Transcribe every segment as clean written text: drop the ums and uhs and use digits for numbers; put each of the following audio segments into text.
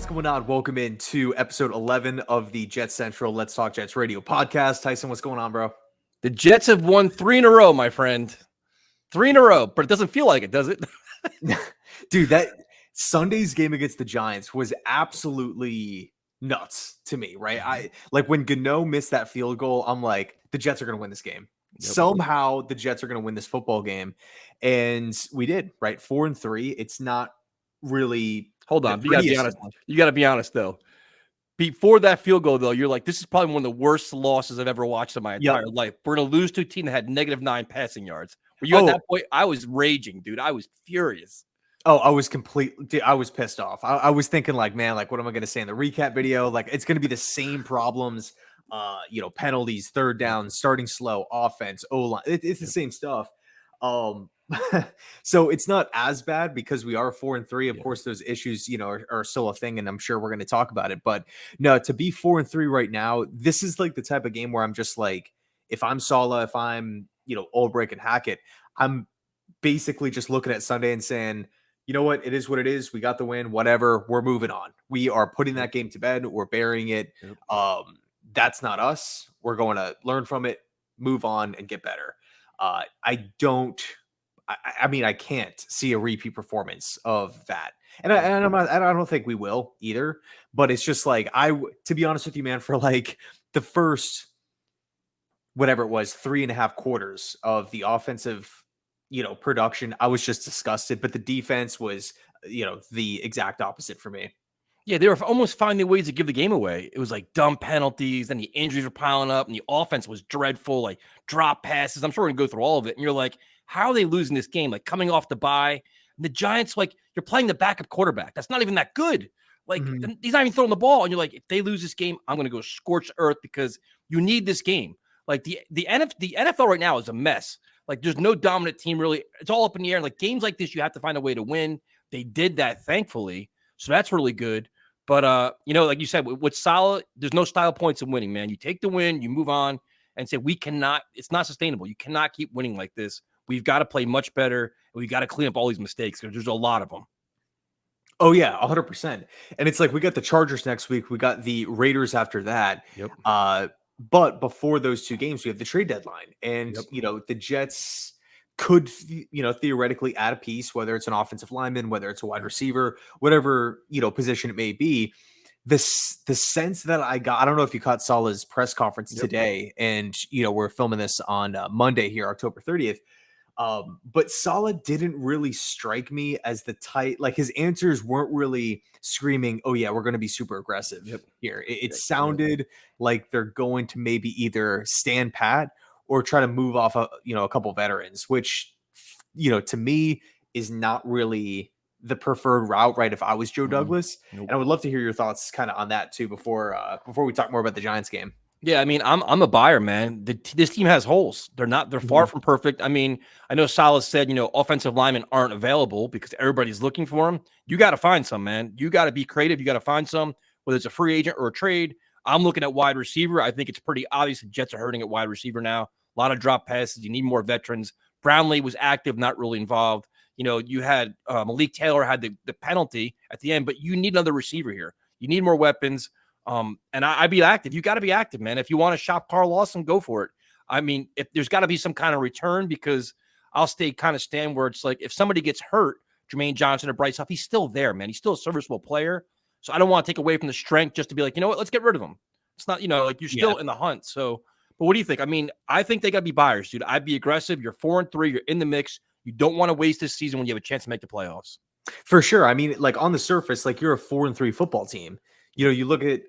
going on? Welcome into episode 11 of the Jetscentral Let's Talk Jets radio podcast. Tyson, what's going on, bro? The Jets have won 3 in a row, my friend. 3 in a row, but it doesn't feel like it, does it? Dude, that Sunday's game against the Giants was absolutely nuts to me, right? I like when Gano missed that field goal, I'm like, the Jets are going to win this game. Yep. Somehow the Jets are going to win this football game. And we did, right? 4-3. It's not really. Hold on. You got to be honest. You got to be honest, though. Before that field goal, though, you're like, this is probably one of the worst losses I've ever watched in my entire life. We're going to lose to a team that had -9 passing yards. Were you at that point? I was raging, dude. I was furious. Oh, I was I was pissed off. I was thinking like, man, like, what am I going to say in the recap video? Like, it's going to be the same problems, penalties, third down, starting slow, offense, O-line. It's the same stuff. So it's not as bad because we are 4-3. Of course, those issues, are still a thing, and I'm sure we're going to talk about it. But no, to be 4-3 right now, this is like the type of game where I'm just like, if I'm Saleh, if I'm, Ulbrich and Hackett, I'm basically just looking at Sunday and saying, you know what? It is what it is. We got the win, whatever. We're moving on. We are putting that game to bed. We're burying it. That's not us. We're going to learn from it, move on, and get better. I can't see a repeat performance of that. And I don't think we will either, but it's just like, to be honest with you, man, for like the first, whatever it was, 3.5 quarters of the offensive, production, I was just disgusted, but the defense was, the exact opposite for me. Yeah, they were almost finding ways to give the game away. It was like dumb penalties, and the injuries were piling up, and the offense was dreadful, like drop passes. I'm sure we're going to go through all of it. And you're like, how are they losing this game? Like coming off the bye. And the Giants, like, you're playing the backup quarterback. That's not even that good. Like, he's not even throwing the ball. And you're like, if they lose this game, I'm going to go scorched earth because you need this game. Like, the NFL right now is a mess. Like, there's no dominant team, really. It's all up in the air. Like, games like this, you have to find a way to win. They did that, thankfully. So that's really good. But, like you said, with Saleh, there's no style points in winning, man. You take the win, you move on, and say, it's not sustainable. You cannot keep winning like this. We've got to play much better. And we've got to clean up all these mistakes because there's a lot of them. Oh, yeah, 100%. And it's like we got the Chargers next week. We got the Raiders after that. Yep. But before those two games, we have the trade deadline. And, the Jets could, theoretically add a piece, whether it's an offensive lineman, whether it's a wide receiver, whatever, position it may be. The sense that I got, I don't know if you caught Saleh's press conference today, and, we're filming this on Monday here, October 30th. But Saleh didn't really strike me as the type, like his answers weren't really screaming, oh yeah, we're going to be super aggressive here. It sounded like they're going to maybe either stand pat or try to move off a couple veterans, which, to me is not really the preferred route, right? If I was Joe Douglas. And I would love to hear your thoughts kind of on that too, before we talk more about the Giants game. Yeah, I mean, I'm a buyer, man. This team has holes. They're far from perfect. I mean, I know Saleh said, offensive linemen aren't available because everybody's looking for them. You got to find some, man. You got to be creative. You got to find some, whether it's a free agent or a trade. I'm looking at wide receiver. I think it's pretty obvious the Jets are hurting at wide receiver now. A lot of drop passes. You need more veterans. Brownlee was active, not really involved. You had Malik Taylor had the penalty at the end, but you need another receiver here. You need more weapons. And I'd be active. You got to be active, man. If you want to shop Carl Lawson, go for it. I mean, if there's got to be some kind of return, because I'll stand where it's like, if somebody gets hurt, Jermaine Johnson or Bryce Huff, he's still there, man. He's still a serviceable player. So I don't want to take away from the strength just to be like, you know what, let's get rid of him. It's not, like you're still in the hunt. So, but what do you think? I mean, I think they got to be buyers, dude. I'd be aggressive. You're 4-3. You're in the mix. You don't want to waste this season when you have a chance to make the playoffs. For sure. I mean, like on the surface, like you're a 4-3 football team. You look at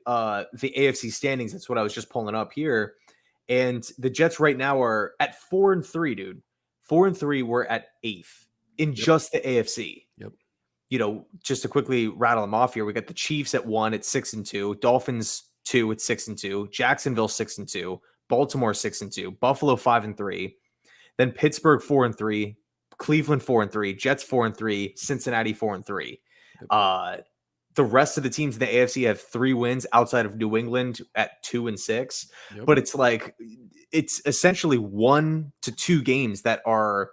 the AFC standings. That's what I was just pulling up here. And the Jets right now are at 4-3, dude. 4-3, we're at 8th in just the AFC. Yep. Just to quickly rattle them off here, we got the Chiefs at 1 at 6-2, Dolphins 2 at 6-2, Jacksonville 6-2, Baltimore 6-2, Buffalo 5-3, then Pittsburgh 4-3, Cleveland 4-3, Jets 4-3, Cincinnati 4-3. The rest of the teams in the AFC have 3 wins outside of New England at 2-6. But it's like, it's essentially 1 to 2 games that are,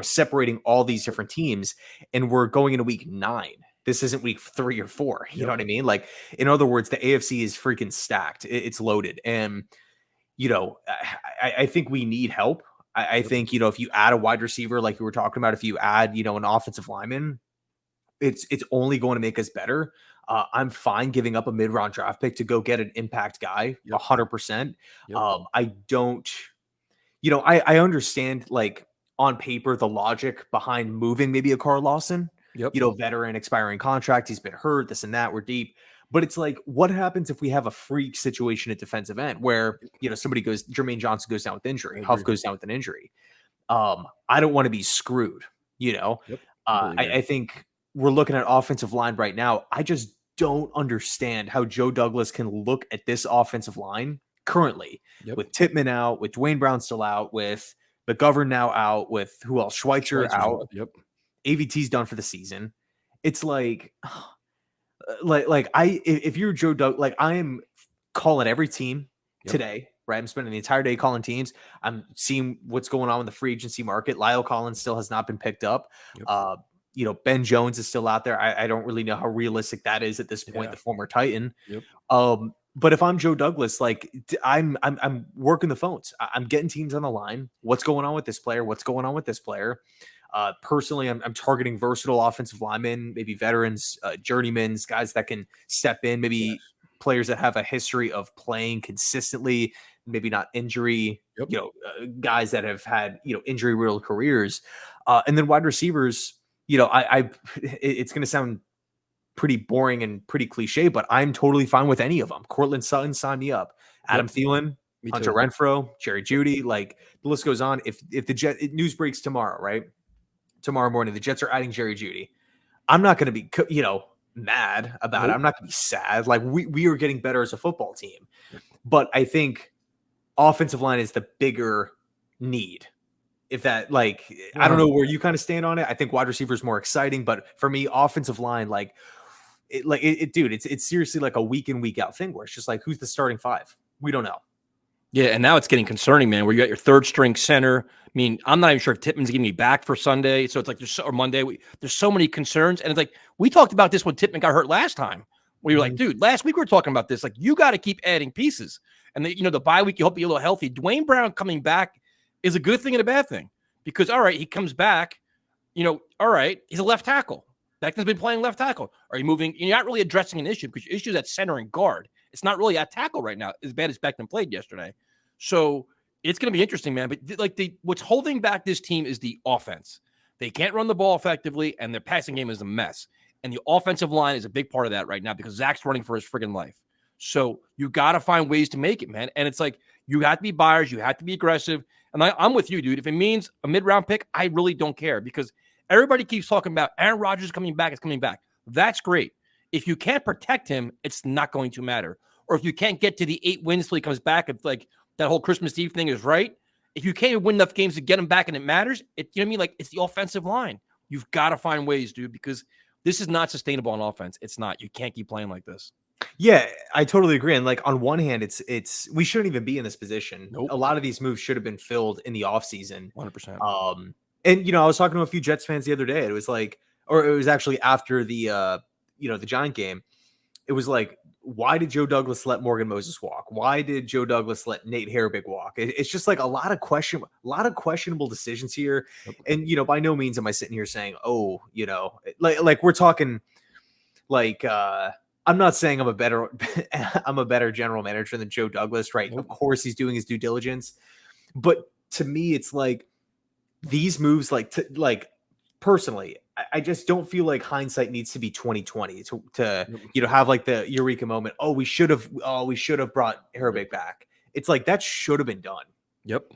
separating all these different teams. And we're going into week 9. This isn't week 3 or 4. You know Yep. what I mean? Like, in other words, the AFC is freaking stacked. It's loaded. And, I think we need help. I Yep. think, if you add a wide receiver, like you were talking about, if you add, an offensive lineman, it's only going to make us better. I'm fine giving up a mid-round draft pick to go get an impact guy, Yep. 100%. Yep. I don't, I understand, like, on paper, the logic behind moving maybe a Carl Lawson, Yep. veteran expiring contract. He's been hurt, this and that. We're deep. But it's like, what happens if we have a freak situation at defensive end where, somebody goes, Jermaine Johnson goes down with injury, I Huff agree. goes down with an injury. I don't want to be screwed, Yep. Completely agree. I think we're looking at offensive line right now. I just don't understand how Joe Douglas can look at this offensive line currently Yep. with Tippmann out, with Dwayne Brown still out, with McGovern now out, with who else? Schweitzer out. Yep. AVT's done for the season. It's like, if you're Joe Doug, like, I am calling every team today, right? I'm spending the entire day calling teams. I'm seeing what's going on in the free agency market. Lyle Collins still has not been picked up. Ben Jones is still out there. I don't really know how realistic that is at this point, the former Titan. Yep. But if I'm Joe Douglas, like, I'm working the phones. I'm getting teams on the line. What's going on with this player? What's going on with this player? Personally, I'm targeting versatile offensive linemen, maybe veterans, journeymans, guys that can step in, maybe players that have a history of playing consistently, maybe not injury, guys that have had, injury riddled careers. And then wide receivers, it's going to sound pretty boring and pretty cliche, but I'm totally fine with any of them. Cortland Sutton, sign me up. Adam Thielen, Hunter Renfrow, Jerry Jeudy, like, the list goes on. If the news breaks tomorrow, right? Tomorrow morning, the Jets are adding Jerry Jeudy. I'm not going to be, mad about it. I'm not going to be sad. Like, we are getting better as a football team. But I think offensive line is the bigger need. If that, like, I don't know where you kind of stand on it. I think wide receiver is more exciting, but for me, offensive line, dude, it's seriously like a week in, week out thing where it's just like, who's the starting 5? We don't know. Yeah, and now it's getting concerning, man, where you got your third string center. I mean, I'm not even sure if Tippmann's going to be back for Sunday. So it's like or Monday. There's so many concerns. And it's like, we talked about this when Tippmann got hurt last time. Where you're like, dude, last week we were talking about this. Like, you got to keep adding pieces. And the bye week, you hope you're a little healthy. Dwayne Brown coming back is a good thing and a bad thing. Because, all right, he comes back, all right, he's a left tackle. Beckton's been playing left tackle. Are you moving? You're not really addressing an issue because your issue is at center and guard. It's not really at tackle right now, as bad as Beckton played yesterday. So it's going to be interesting, man. But what's holding back this team is the offense. They can't run the ball effectively, and their passing game is a mess. And the offensive line is a big part of that right now because Zach's running for his friggin' life. So you got to find ways to make it, man. And it's like, you have to be buyers. You have to be aggressive. And I'm with you, dude. If it means a mid-round pick, I really don't care because everybody keeps talking about Aaron Rodgers coming back. It's coming back. That's great. If you can't protect him, it's not going to matter. Or if you can't get to the 8 wins till he comes back, it's like that whole Christmas Eve thing is right. If you can't win enough games to get him back and it matters, you know what I mean? Like, it's the offensive line. You've got to find ways, dude, because this is not sustainable on offense. It's not. You can't keep playing like this. Yeah, I totally agree. And like, on one hand, it's we shouldn't even be in this position. Nope. A lot of these moves should have been filled in the offseason. 100%. And I was talking to a few Jets fans the other day. It was like, or it was actually after the the Giant game. It was like, why did Joe Douglas let Morgan Moses walk? Why did Joe Douglas let Nate Herbig walk? It's just like a lot of questionable decisions here. And by no means am I sitting here saying, oh, like we're talking like I'm not saying I'm a better general manager than Joe Douglas, right? Nope. Of course he's doing his due diligence. But to me, it's like these moves, personally, I just don't feel like hindsight needs to be 2020 to have like the eureka moment. Oh, we should have brought Herbig back. It's like that should have been done. Yep.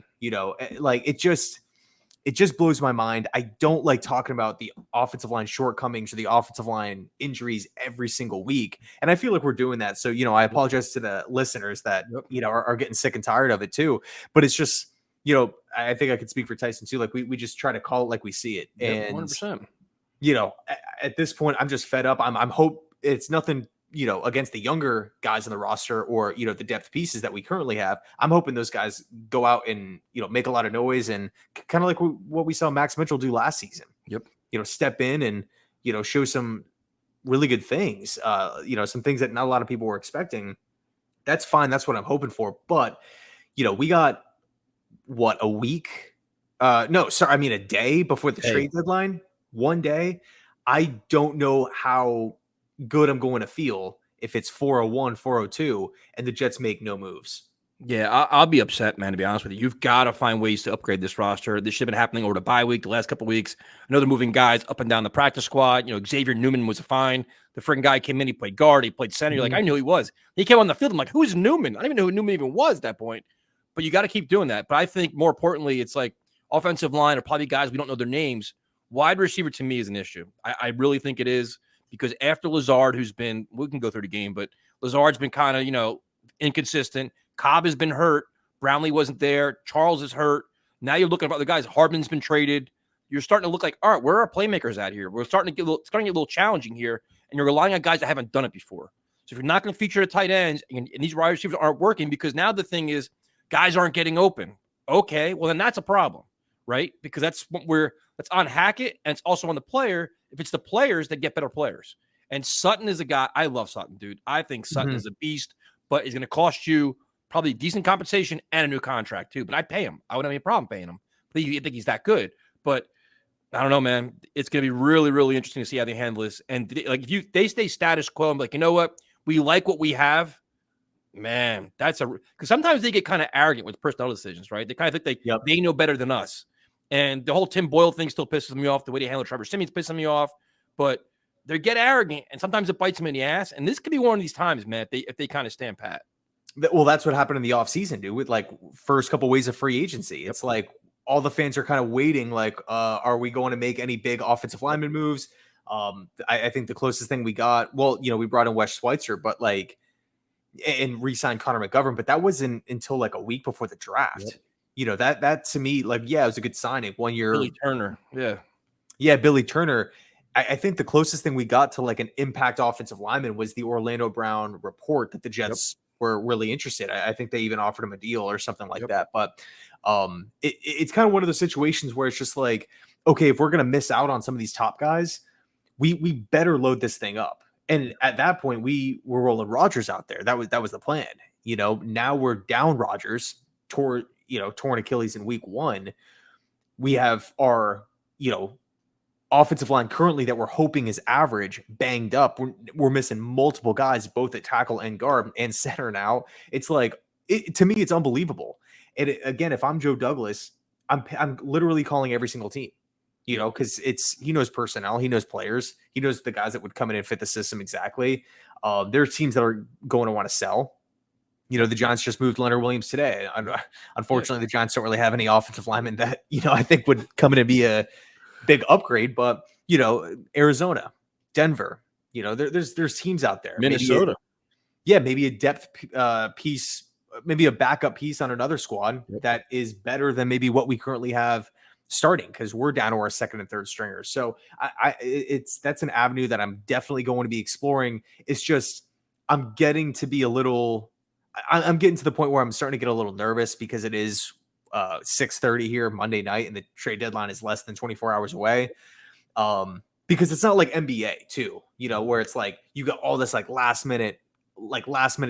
Like it just blows my mind. I don't like talking about the offensive line shortcomings or the offensive line injuries every single week. And I feel like we're doing that. So, I apologize to the listeners that, are getting sick and tired of it too. But it's just, I think I could speak for Tyson too. Like we just try to call it like we see it. And 100%. At this point, I'm just fed up. I'm hope it's nothing, against the younger guys on the roster or, the depth pieces that we currently have. I'm hoping those guys go out and, make a lot of noise and kind of like what we saw Max Mitchell do last season. Yep. Step in and, show some really good things. Some things that not a lot of people were expecting. That's fine. That's what I'm hoping for. But we got what, a week? No, sorry, I mean a day before the Hey, trade deadline. One day. I don't know how good I'm going to feel if it's 401, 402, and the Jets make no moves. yeah, I'll be upset, man, to be honest with you. You've got to find ways to upgrade this roster. This should have been happening over the bye week, the last couple of weeks. I know they're moving guys up and down the practice squad. Xavier Newman was fine. The freaking guy came in, he played guard, he played center. You're like, I knew he was. He came on the field. I'm like, who's Newman? I don't even know who Newman even was at that point. But you got to keep doing that. But I think more importantly, it's like offensive line are probably guys we don't know their names. Wide receiver to me is an issue. I really think it is, because after Lazard, who's been, we can go through the game, but Lazard's been kind of, inconsistent. Cobb has been hurt. Brownlee wasn't there. Charles is hurt. Now you're looking at other guys. Hardman's been traded. You're starting to look like, all right, where are our playmakers at here? We're starting to get a little challenging here, and you're relying on guys that haven't done it before. So if you're not going to feature the tight ends, and these wide receivers aren't working, because now the thing is, guys aren't getting open. Okay, well then that's a problem, right? Because that's on Hackett, and it's also on the player. If it's the players that get better players, and Sutton is a guy, I love Sutton, dude. I think Sutton is a beast, but it's going to cost you probably decent compensation and a new contract too. But I'd pay him. I wouldn't have any problem paying him. I think he's that good. But I don't know, man. It's going to be really, really interesting to see how they handle this. And if they stay status quo, I'm like, you know what? We like what we have. Man, because sometimes they get kind of arrogant with personnel decisions, right? They kind of think they know better than us. And the whole Tim Boyle thing still pisses me off. The way they handle Trevor Siemian's pissing me off. But they get arrogant, and sometimes it bites them in the ass. And this could be one of these times, man, if they kind of stand pat. Well, that's what happened in the offseason, dude, with like first couple ways of free agency. It's like all the fans are kind of waiting, like, are we going to make any big offensive lineman moves? I think the closest thing we got, well, we brought in Wes Schweitzer, but like, and re-signed Connor McGovern, but that wasn't until like a week before the draft. That to me, like, yeah, it was a good signing. 1 year. Billy Turner. Yeah, Billy Turner. I think the closest thing we got to like an impact offensive lineman was the Orlando Brown report that the Jets were really interested. I think they even offered him a deal or something like that. But it's kind of one of those situations where it's just like, okay, if we're going to miss out on some of these top guys, we better load this thing up. And at that point, we were rolling Rodgers out there. That was the plan. Now we're down Rodgers, torn Achilles in week 1. We have our, offensive line currently that we're hoping is average banged up. We're missing multiple guys, both at tackle and guard and center now. It's like, to me, it's unbelievable. And again, if I'm Joe Douglas, I'm literally calling every single team, because he knows personnel, he knows players, he knows the guys that would come in and fit the system exactly. There are teams that are going to want to sell. The Giants just moved Leonard Williams today. Unfortunately, the Giants don't really have any offensive linemen that, I think would come in and be a big upgrade, but Arizona, Denver, there's teams out there. Minnesota. Maybe a depth piece, maybe a backup piece on another squad that is better than maybe what we currently have starting, because we're down to our second and third stringers. So that's an avenue that I'm definitely going to be exploring. It's just I'm getting to be I'm getting to the point where I'm starting to get a little nervous, because it is 6:30 here Monday night, and the trade deadline is less than 24 hours away. Because it's not like NBA too, where it's like you got all this like last minute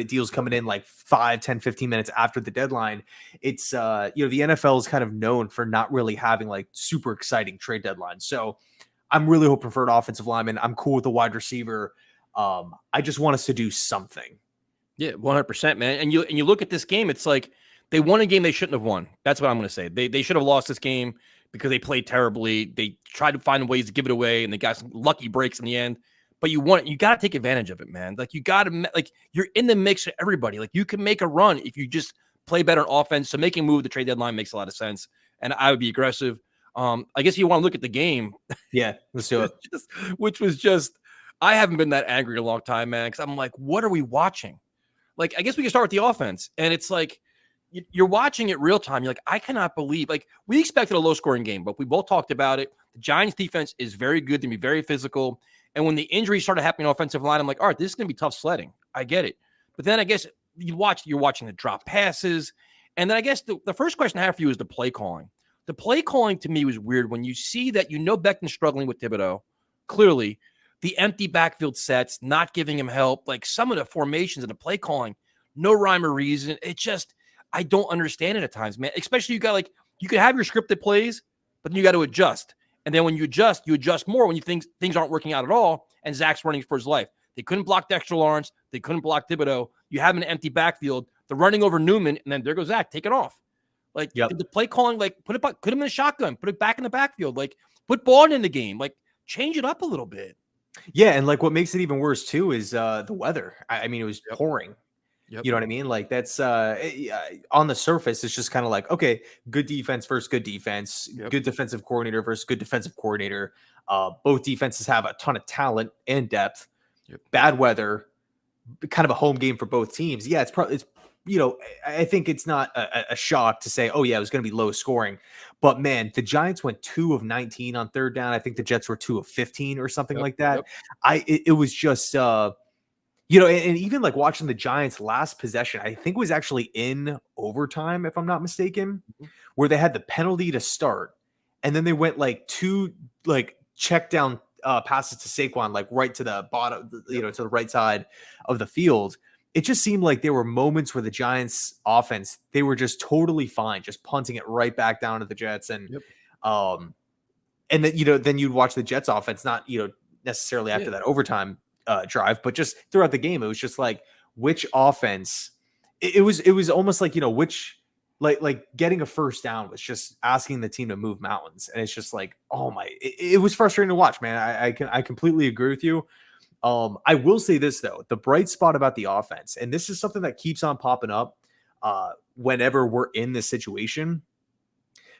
deals coming in like 5, 10, 15 minutes after the deadline. It's the NFL is kind of known for not really having like super exciting trade deadlines. So I'm really hoping for an offensive lineman. I'm cool with the wide receiver. I just want us to do something. Yeah, 100%, man. And you look at this game, it's like they won a game they shouldn't have won. That's what I'm going to say. They should have lost this game because they played terribly. They tried to find ways to give it away, and they got some lucky breaks in the end. But you got to take advantage of it, man. Like, you got to, like, you're in the mix with everybody. Like, you can make a run if you just play better on offense. So making a move at the trade deadline makes a lot of sense. And I would be aggressive. I guess if you want to look at the game. Yeah, let's do it. Which was just, I haven't been that angry in a long time, man. Because I'm like, what are we watching? Like, I guess we can start with the offense. And it's like, you're watching it real time. You're like, I cannot believe, like, we expected a low scoring game, but we both talked about it. The Giants defense is very good to be very physical. And when the injuries started happening on offensive line, I'm like, all right, this is going to be tough sledding. I get it. But then I guess you're watching the drop passes. And then I guess the first question I have for you is the play calling. The play calling to me was weird when you see that, Beckton's struggling with Thibodeau, clearly. the empty backfield sets, not giving him help, like some of the formations and the play calling, no rhyme or reason. It just, I don't understand it at times, man. Especially you could have your scripted plays, but then you got to adjust. And then when you adjust more when you think things aren't working out at all. And Zach's running for his life. They couldn't block Dexter Lawrence. They couldn't block Thibodeau. You have an empty backfield. They're running over Newman, and then there goes Zach. Take it off. Like the play calling, like put him in a shotgun, put it back in the backfield, like put Baldwin in the game, like change it up a little bit. Yeah, and like what makes it even worse too is the weather. I mean, it was pouring. You know what I mean? Like that's on the surface, it's just kind of like, okay, good defense versus good defense, good defensive coordinator versus good defensive coordinator. Both defenses have a ton of talent and depth. Bad weather, kind of a home game for both teams. Yeah, it's I think it's not a shock to say, oh yeah, it was going to be low scoring. But man, the Giants went 2 of 19 on third down. I think the Jets were 2 of 15 or something like that. It was just and even like watching the Giants' last possession, I think was actually in overtime, if I'm not mistaken, where they had the penalty to start, and then they went like 2 like check down passes to Saquon, like right to the bottom, to the right side of the field. It just seemed like there were moments where the Giants' offense, they were just totally fine, just punting it right back down to the Jets, and then you'd watch the Jets' offense, not necessarily after that overtime drive, but just throughout the game, it was just like which offense. It was almost like which like getting a first down was just asking the team to move mountains, and it's just like it was frustrating to watch, man. I completely agree with you. I will say this though, the bright spot about the offense, and this is something that keeps on popping up whenever we're in this situation,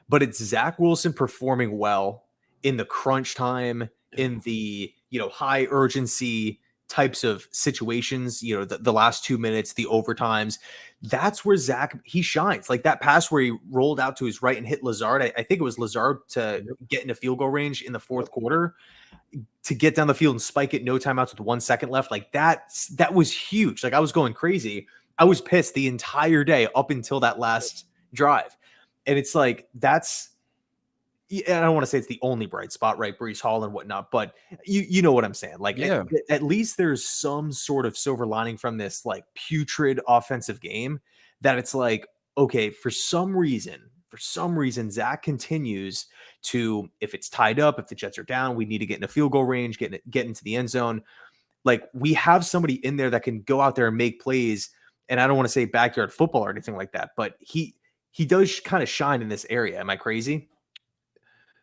but it's Zach Wilson performing well in the crunch time, in the high urgency types of situations, the last 2 minutes, the overtimes. That's where Zach, he shines. Like that pass where he rolled out to his right and hit Lazard. I think it was Lazard to get into field goal range in the fourth quarter, to get down the field and spike it, no timeouts with 1 second left. Like that was huge. Like I was going crazy. I was pissed the entire day up until that last drive. And it's like, I don't want to say it's the only bright spot, right? Breece Hall and whatnot, but you know what I'm saying. Like at least there's some sort of silver lining from this like putrid offensive game, that it's like, okay, for some reason, Zach continues to, if it's tied up, if the Jets are down, we need to get in a field goal range, get into the end zone. Like we have somebody in there that can go out there and make plays. And I don't want to say backyard football or anything like that, but he does kind of shine in this area. Am I crazy?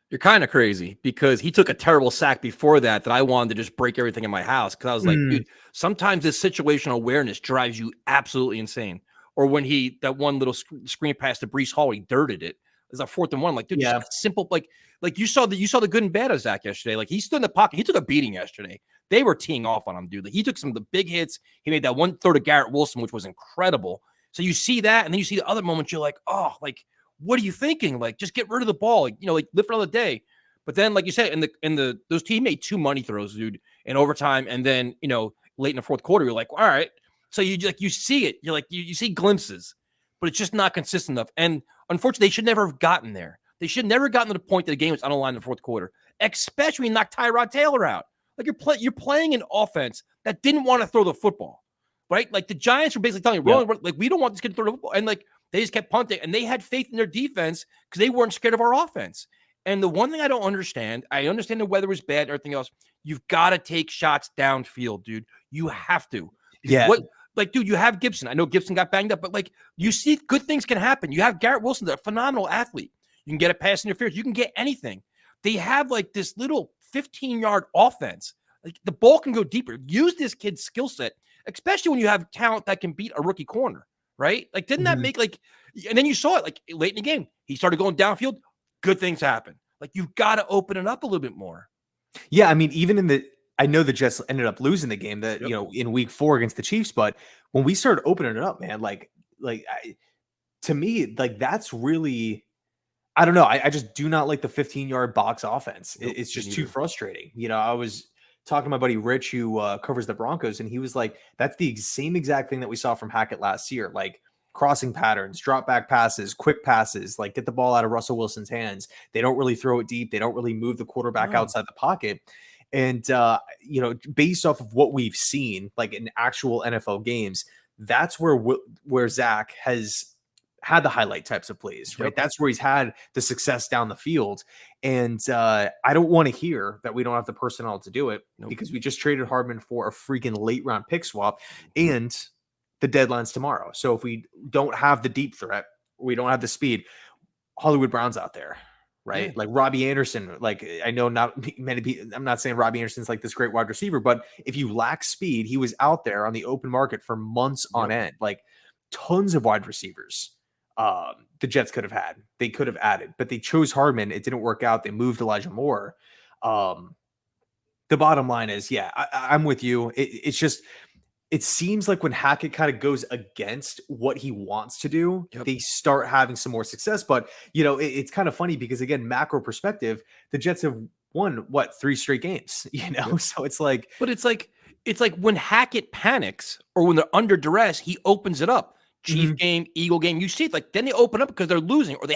You're kind of crazy, because he took a terrible sack before that I wanted to just break everything in my house, because I was like, dude, sometimes this situational awareness drives you absolutely insane. Or when that one little screen pass to Breece Hall, he dirted it. It was a 4th and 1. Like, dude, just simple, like you saw the good and bad of Zach yesterday. Like he stood in the pocket. He took a beating yesterday. They were teeing off on him, dude. Like, he took some of the big hits. He made that one throw to Garrett Wilson, which was incredible. So you see that, and then you see the other moments. You're like, oh, like, what are you thinking? Like, just get rid of the ball. Like, live for another day. But then, like you said, those team made 2 money throws, dude, in overtime, and then late in the fourth quarter, you're like, all right. So you see it. You're like, you see glimpses, but it's just not consistent enough. And unfortunately, they should never have gotten there. They should never have gotten to the point that the game was on the line in the fourth quarter, especially when you knock Tyrod Taylor out. Like you're playing an offense that didn't want to throw the football, right? Like the Giants were basically telling you, like, we don't want this kid to throw the football, and like they just kept punting, and they had faith in their defense because they weren't scared of our offense. And the one thing I don't understand, I understand the weather was bad and everything else. You've got to take shots downfield, dude. You have to. Dude, you have Gibson. I know Gibson got banged up, but like you see, good things can happen. You have Garrett Wilson, a phenomenal athlete. You can get a pass interference. You can get anything. They have like this little 15-yard offense. Like the ball can go deeper. Use this kid's skill set, especially when you have talent that can beat a rookie corner, right? Like, didn't that make and then you saw it like late in the game. He started going downfield. Good things happen. Like, you've got to open it up a little bit more. Yeah, I mean, even I know the Jets ended up losing the game in week 4 against the Chiefs, but when we started opening it up, man, to me, like that's really, I don't know. I just do not like the 15-yard box offense. It's just too frustrating. I was talking to my buddy Rich, who covers the Broncos, and he was like, that's the same exact thing that we saw from Hackett last year. Like, crossing patterns, drop back passes, quick passes, like get the ball out of Russell Wilson's hands. They don't really throw it deep. They don't really move the quarterback outside the pocket. And based off of what we've seen, like in actual NFL games, that's where Zach has had the highlight types of plays, right? Yep. That's where he's had the success down the field. And I don't want to hear that we don't have the personnel to do it Nope. because we just traded Hardman for a freaking late round pick swap, and the deadline's tomorrow. So if we don't have the deep threat, we don't have the speed, Hollywood Brown's out there, right? Yeah. Like Robbie Anderson. Like, I know not many people, I'm not saying Robbie Anderson's like this great wide receiver, but if you lack speed, he was out there on the open market for months on end. Like, tons of wide receivers the Jets could have had. They could have added, but they chose Hardman. It didn't work out. They moved Elijah Moore. The bottom line is, yeah, I'm with you. It's just, it seems like when Hackett kind of goes against what he wants to do, Yep. they start having some more success. But, it's kind of funny because, again, macro perspective, the Jets have won, 3 straight games, Yep. So it's like, But it's like when Hackett panics or when they're under duress, he opens it up. Chief game, Eagle game, you see it, like then they open up because they're losing or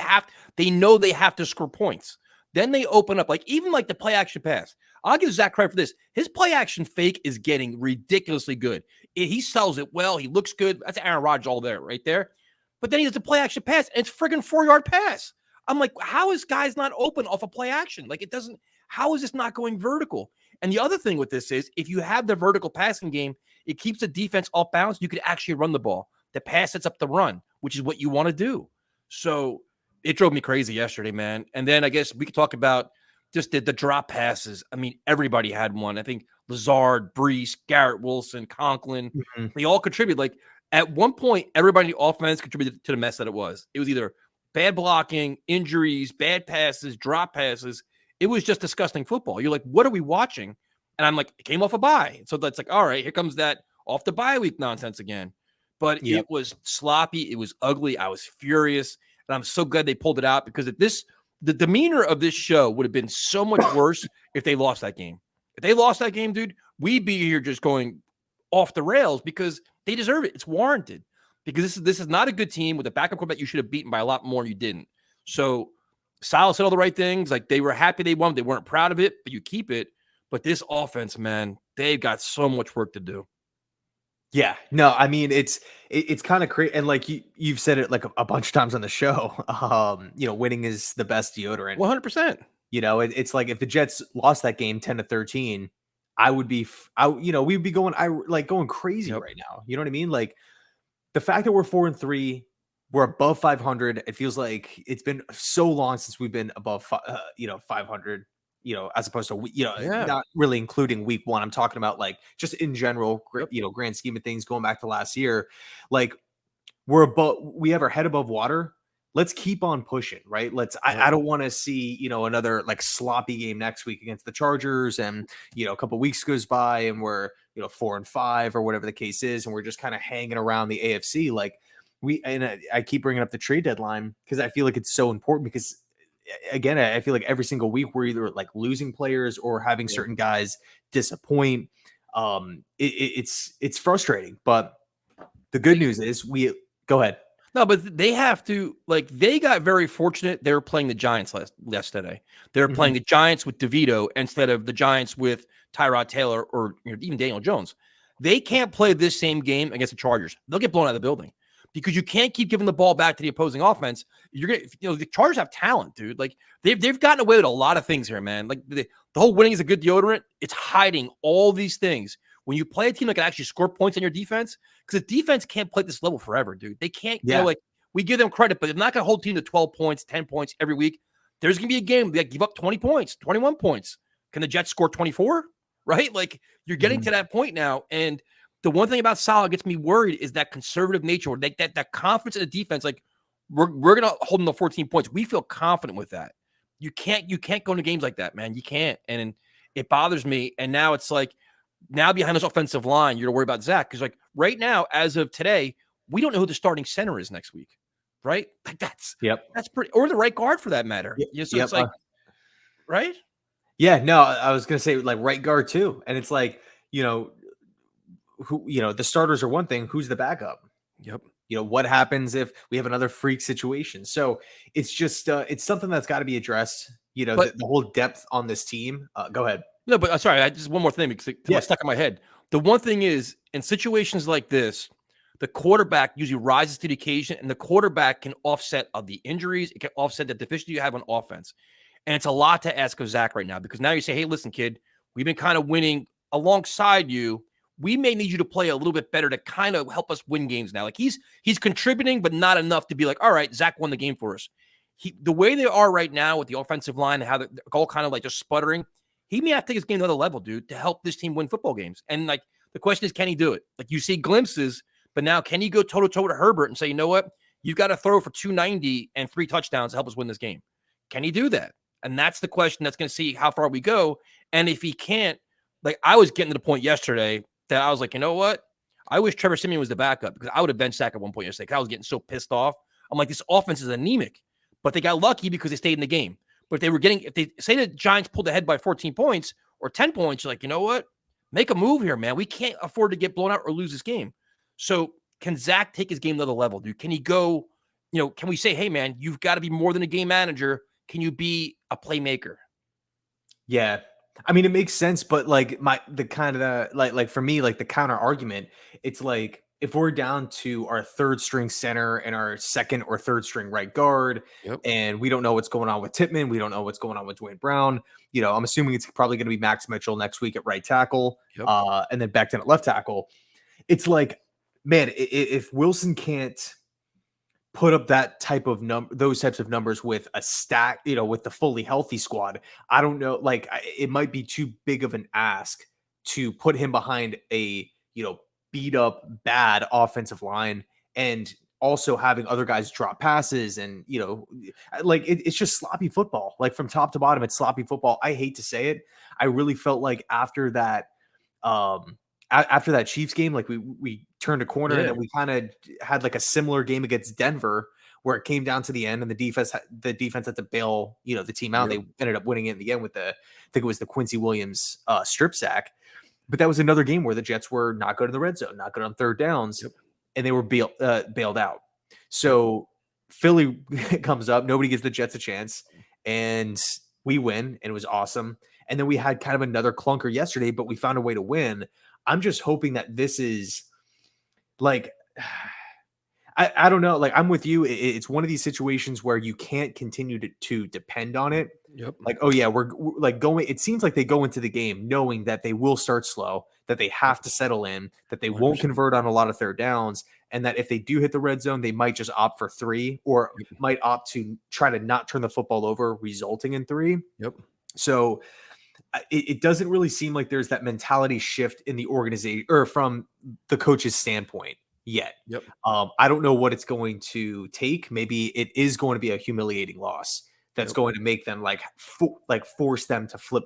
they know they have to score points. Then they open up, like even like the play action pass. I'll give Zach credit for this. His play action fake is getting ridiculously good. He sells it well. He looks good. That's Aaron Rodgers all there, right there. But then he does the play action pass, and it's friggin' 4-yard pass. I'm like, how is guys not open off a play action? Like, it doesn't, how is this not going vertical? And the other thing with this is if you have the vertical passing game, it keeps the defense off balance. You could actually run the ball. The pass sets up the run, which is what you want to do. So it drove me crazy yesterday, man. And then I guess we could talk about just the drop passes. I mean, everybody had one. I think Lazard, Brees, Garrett Wilson, Conklin, they all contributed. Like at one point, everybody in the offense contributed to the mess that it was. It was either bad blocking, injuries, bad passes, drop passes. It was just disgusting football. You're like, what are we watching? And I'm like, it came off a bye. So that's like, all right, here comes that off the bye week nonsense again. But it was sloppy. It was ugly. I was furious. And I'm so glad they pulled it out because the demeanor of this show would have been so much worse if they lost that game. If they lost that game, dude, we'd be here just going off the rails because they deserve it. It's warranted because this is not a good team with a backup quarterback you should have beaten by a lot more and you didn't. So Silas said all the right things. Like they were happy they won. They weren't proud of it, but you keep it. But this offense, man, they've got so much work to do. Yeah, no, I mean, it's kind of crazy. And like you've said it like a bunch of times on the show, winning is the best deodorant. 100%. It's like if the Jets lost that game 10-13, I would be, we'd be going crazy right now. You know what I mean? Like the fact that we're 4-3, we're above 500. It feels like it's been so long since we've been above, 500. As opposed to, not really including week 1. I'm talking about like just in general, grand scheme of things going back to last year. Like we have our head above water. Let's keep on pushing, right? I don't want to see, another like sloppy game next week against the Chargers. And, a couple of weeks goes by and we're, 4-5 or whatever the case is. And we're just kind of hanging around the AFC. Like I keep bringing up the trade deadline because I feel like it's so important because again, I feel like every single week we're either like losing players or having certain guys disappoint. It's frustrating, but the good news is go ahead. No, but they have to, like, they got very fortunate. They were playing the Giants yesterday. They were playing the Giants with DeVito instead of the Giants with Tyrod Taylor or even Daniel Jones. They can't play this same game against the Chargers. They'll get blown out of the building because you can't keep giving the ball back to the opposing offense. You're gonna, the Chargers have talent, dude. Like they've gotten away with a lot of things here, man. Like the whole winning is a good deodorant. It's hiding all these things. When you play a team that can actually score points on your defense, because the defense can't play at this level forever, dude. They can't, like, we give them credit, but they're not going to hold team to 12 points, 10 points every week. There's going to be a game that give up 20 points, 21 points. Can the Jets score 24? Right? Like, you're getting to that point now. And the one thing about Salah gets me worried is that conservative nature, or that confidence in the defense. Like, we're going to hold them to 14 points. We feel confident with that. You can't go into games like that, man. You can't. And it bothers me. And now it's like, now behind this offensive line, you're to worry about Zach. Because like right now, as of today, we don't know who the starting center is next week. Right? Like that's pretty, or the right guard for that matter. So it's like, right? Yeah, no, I was gonna say like right guard too. And it's like, the starters are one thing, who's the backup? What happens if we have another freak situation? So it's just it's something that's got to be addressed. The whole depth on this team. Go ahead. No, but sorry, I just one more thing because it was Yeah. stuck in my head. The one thing is, in situations like this, the quarterback usually rises to the occasion, and the quarterback can offset the injuries. It can offset the deficiency you have on offense. And it's a lot to ask of Zach right now because now you say, hey, listen, kid, we've been kind of winning alongside you. We may need you to play a little bit better to kind of help us win games now. Like he's contributing, but not enough to be like, all right, Zach won the game for us. The way they are right now with the offensive line and how they're all kind of like just sputtering, he may have to take his game to another level, dude, to help this team win football games. And like the question is, can he do it? Like you see glimpses, but now can he go toe to toe to Herbert and say, you know what? You've got to throw for 290 and 3 touchdowns to help us win this game. Can he do that? And that's the question that's going to see how far we go. And if he can't, like I was getting to the point yesterday that I was like, you know what? I wish Trevor Siemian was the backup because I would have benched Zach at one point yesterday because I was getting so pissed off. I'm like, this offense is anemic, but they got lucky because they stayed in the game. But if they say the Giants pulled ahead by 14 points or 10 points, you're like, you know what? Make a move here, man. We can't afford to get blown out or lose this game. So can Zach take his game to another level, dude? Can he go, can we say, hey, man, you've got to be more than a game manager? Can you be a playmaker? Yeah. I mean, it makes sense, but like for me, like the counter argument, it's like if we're down to our third string center and our second or third string right guard, Yep. and we don't know what's going on with Tippmann, we don't know what's going on with Dwayne Brown. I'm assuming it's probably going to be Max Mitchell next week at right tackle, Yep. and then back down at left tackle. It's like, man, if Wilson can't put up those types of numbers with a stack, with the fully healthy squad, I don't know. Like it might be too big of an ask to put him behind a, beat up bad offensive line and also having other guys drop passes and, like it's just sloppy football. Like from top to bottom, it's sloppy football. I hate to say it. I really felt like after that Chiefs game, like we turned a corner and then we kind of had like a similar game against Denver where it came down to the end and the defense had to bail, the team out. Yep. They ended up winning it in the end with I think it was the Quincy Williams strip sack. But that was another game where the Jets were not good in the red zone, not good on third downs, and they were bailed out. So Philly comes up, nobody gives the Jets a chance, and we win, and it was awesome. And then we had kind of another clunker yesterday, but we found a way to win. I'm just hoping that this is like, I don't know. Like I'm with you. It's one of these situations where you can't continue to depend on it. Yep. Like, oh yeah, we're like going. It seems like they go into the game knowing that they will start slow, that they have to settle in, that they won't 100%. convert on a lot of third downs, and that if they do hit the red zone, they might just opt for 3 or might opt to try to not turn the football over, resulting in 3. Yep. So it doesn't really seem like there's that mentality shift in the organization or from the coach's standpoint yet. Yep. I don't know what it's going to take. Maybe it is going to be a humiliating loss that's going to make them force them to flip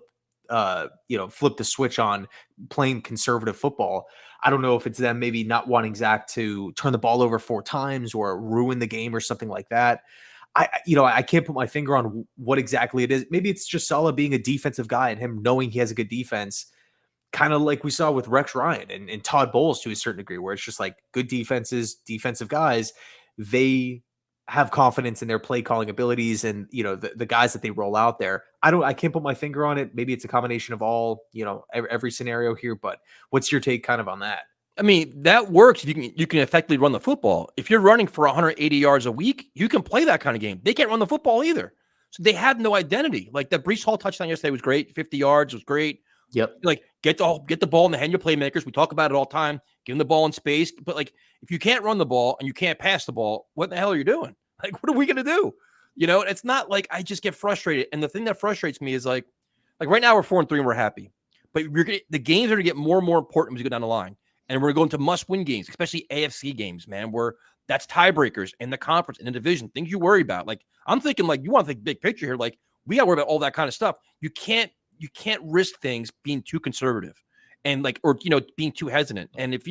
the switch on playing conservative football. I don't know if it's them maybe not wanting Zach to turn the ball over 4 times or ruin the game or something like that. I can't put my finger on what exactly it is. Maybe it's just Saleh being a defensive guy and him knowing he has a good defense, kind of like we saw with Rex Ryan and Todd Bowles to a certain degree, where it's just like good defensive guys. They have confidence in their play calling abilities and, the guys that they roll out there. I can't put my finger on it. Maybe it's a combination of all, every scenario here, but what's your take kind of on that? I mean, that works if you can effectively run the football. If you're running for 180 yards a week, you can play that kind of game. They can't run the football either. So they have no identity. Like that Breece Hall touchdown yesterday was great. 50 yards was great. Yep. Like get the ball in the hand of your playmakers. We talk about it all the time. Give them the ball in space. But like if you can't run the ball and you can't pass the ball, what the hell are you doing? Like what are we gonna do? It's not like I just get frustrated. And the thing that frustrates me is like right now we're 4-3 and we're happy. But the games are gonna get more and more important as we go down the line. And we're going to must-win games, especially AFC games, man, where that's tiebreakers in the conference, in the division, things you worry about. Like, I'm thinking, like, you want to think big picture here. Like, we got to worry about all that kind of stuff. You can't risk things being too conservative and, like, or, being too hesitant. And if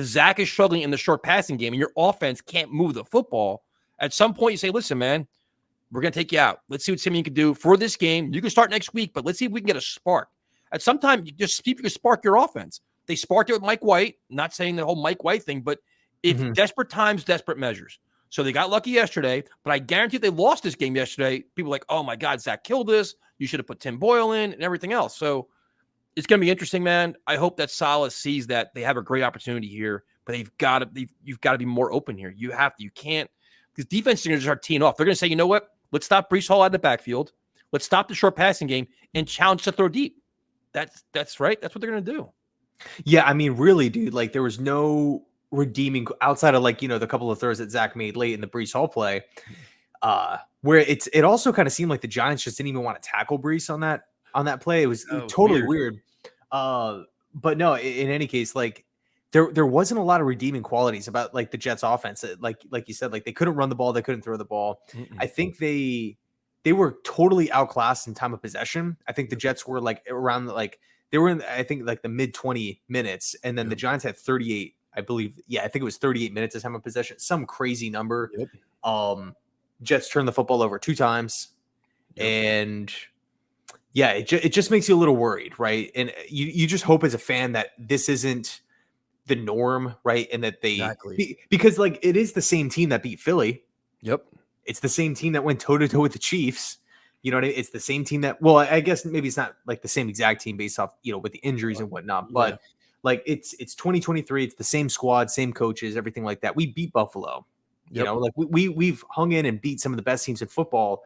Zach is struggling in the short passing game and your offense can't move the football, at some point you say, listen, man, we're going to take you out. Let's see what Simeon can do for this game. You can start next week, but let's see if we can get a spark. At some time, you just see if you can spark your offense. They sparked it with Mike White, not saying the whole Mike White thing, but if desperate times, desperate measures. So they got lucky yesterday, but I guarantee if they lost this game yesterday, people are like, oh my God, Zach killed us. You should have put Tim Boyle in and everything else. So It's going to be interesting, man. I hope that Salah sees that they have a great opportunity here, but you've got to be more open here. You have to. You can't, because defenses are going to start teeing off. They're going to say, you know what? Let's stop Brees Hall out of the backfield. Let's stop the short passing game and challenge to throw deep. That's right. That's what they're going to do. Yeah, I mean, really, dude. Like, there was no redeeming outside of, like, the couple of throws that Zach made late in the Brees Hall play, where it also kind of seemed like the Giants just didn't even want to tackle Brees on that play. It was totally weird. But no, in any case, like, there wasn't a lot of redeeming qualities about, like, the Jets offense. Like you said, like, they couldn't run the ball, they couldn't throw the ball. I think they were totally outclassed in time of possession. I think the Jets were like around, like, they were in, I think, like the mid 20 minutes, and then the Giants had 38, I believe. Yeah, I think it was 38 minutes of time of possession, some crazy number. Jets turned the football over 2 times, and yeah, it just makes you a little worried, right? And you just hope as a fan that this isn't the norm, right? And that because, like, it is the same team that beat Philly. It's the same team that went toe to toe with the Chiefs. You know what I mean? It's the same team that, well, I guess maybe it's not like the same exact team based off, with the injuries and whatnot, but like it's 2023. It's the same squad, same coaches, everything like that. We beat Buffalo. Like we've hung in and beat some of the best teams in football.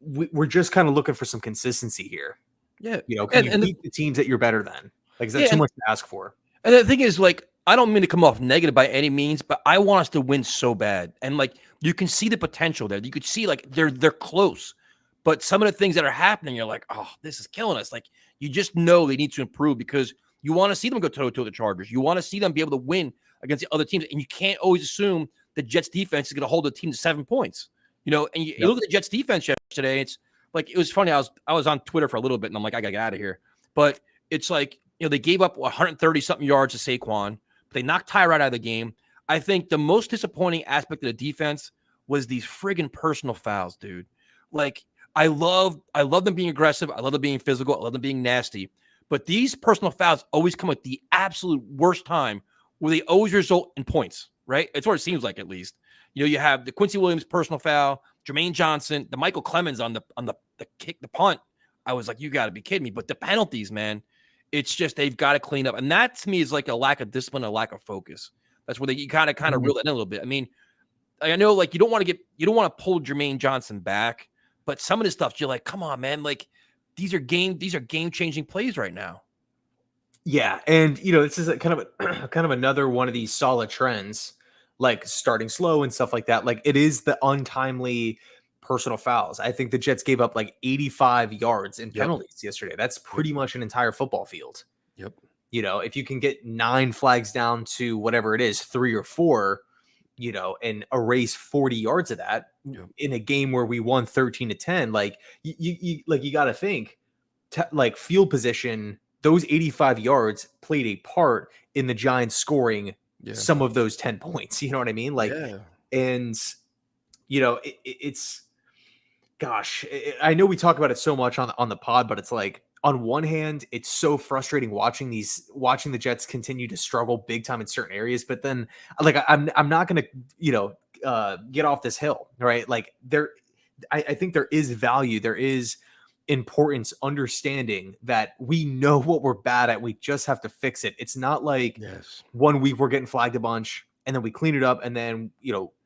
We're just kind of looking for some consistency here. Can you beat the teams that you're better than? Like, is that too much to ask for? And the thing is, like, I don't mean to come off negative by any means, but I want us to win so bad. And, like, you can see the potential there. You could see, like, they're close. But some of the things that are happening, you're like, oh, this is killing us. Like, you just know they need to improve because you want to see them go toe-to-toe with the Chargers. You want to see them be able to win against the other teams. And you can't always assume the Jets defense is going to hold the team to 7 points. And you look at the Jets defense yesterday, it's like, it was funny. I was on Twitter for a little bit, and I'm like, I got to get out of here. But it's like, they gave up 130-something yards to Saquon. But they knocked Tyrod out of the game. I think the most disappointing aspect of the defense was these friggin' personal fouls, dude. Like, I love them being aggressive. I love them being physical. I love them being nasty. But these personal fouls always come at the absolute worst time, where they always result in points, right? It's what it seems like, at least. You have the Quincy Williams personal foul, Jermaine Johnson, the Michael Clemens on the kick, the punt. I was like, you got to be kidding me. But the penalties, man, it's just they've got to clean up. And that, to me, is like a lack of discipline, a lack of focus. That's where you kind of reel that in a little bit. I mean, I know, like, you don't want to pull Jermaine Johnson back, but some of this stuff, you're like, come on, man. Like, these are game-changing plays right now. Yeah, and this is kind of another one of these solid trends, like starting slow and stuff like that. Like, it is the untimely personal fouls. I think the Jets gave up like 85 yards in penalties yesterday. That's pretty much an entire football field. If you can get 9 flags down to whatever it is, 3 or 4, and erase 40 yards of that in a game where we won 13-10, like you got to think, like, field position. Those 85 yards played a part in the Giants scoring some of those 10 points. You know what I mean? Like, and it's, gosh, I know we talk about it so much on the pod, but it's like, on one hand, it's so frustrating watching the Jets continue to struggle big time in certain areas. But then, like, I'm not going to, get off this hill, right? Like, I think there is value. There is importance, understanding that we know what we're bad at. We just have to fix it. It's not like 1 week we're getting flagged a bunch and then we clean it up. And then,